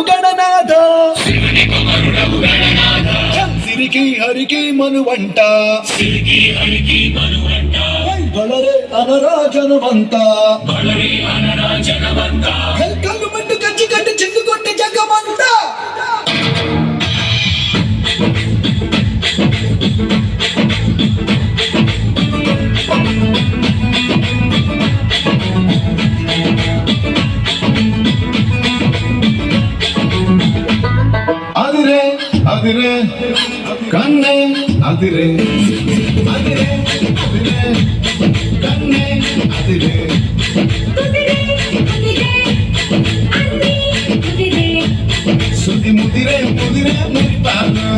గణనాథ సిరికి హరికి మనువంట బలరే అనరాజనవంత కల్కల్లు మంటు కచ్చి కట్టి చిందు కొట్టి జగమంత అదిరే అదిరే కన్నే అదిరే అదిరే అదిరే కన్నే అదిరే సుది ముదిరే ముదిరే మురిపాలు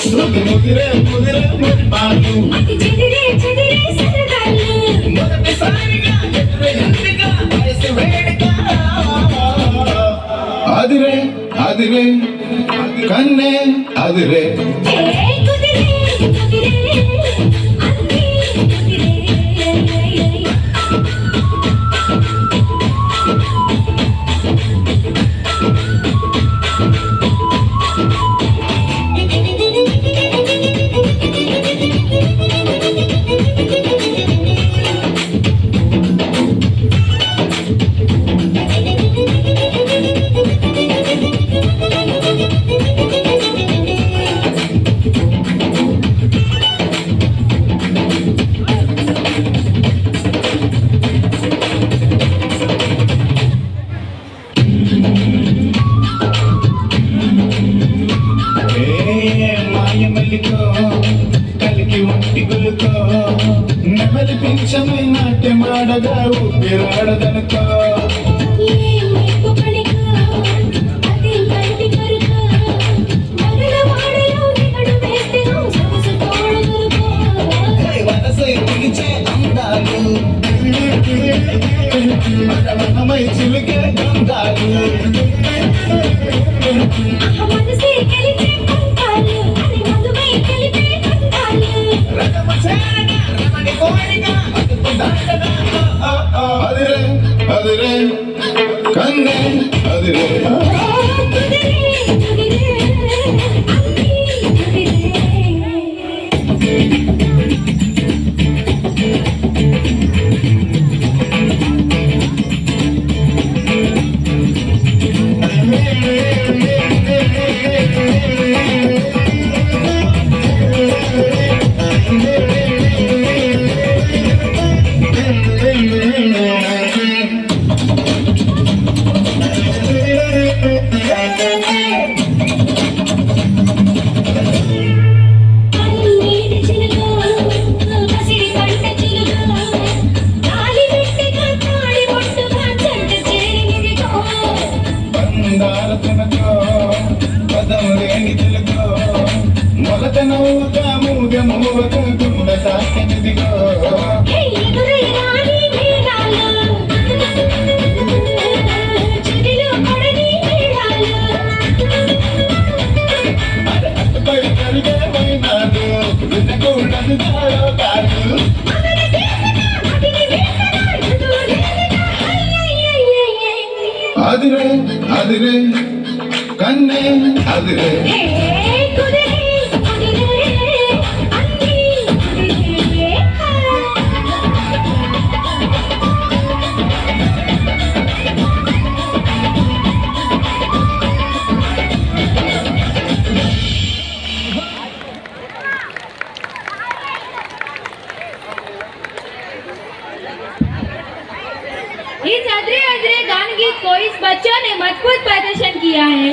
సుది ముదిరే ముదిరే మురిపాలు మొదటిసారిగా ఎదురయ్యందిగా వయసు వేడుక అదిరే అదిరే కన్నే అదిరే మాయమల్లికో కలికి ఒంటి గులుకో నెమలి పింఛమై నాట్యమాడగా ఊపిరాడదనుకో వరసై పిలిచే అందాలు మనమై చిలికే గంధాలు అదిరే అదిరే కన్నే అదిరే మొలక నవ్వుక మూగ మూవక గుండ తాకినదిగో అటుపడి కరిగేమైనాడు వినకూడదు కాదు అదిరే అదిరే కన్నే అదిరే इस अदरे अदरे गान गीत को इस बच्चों ने मजबूत प्रदर्शन किया है।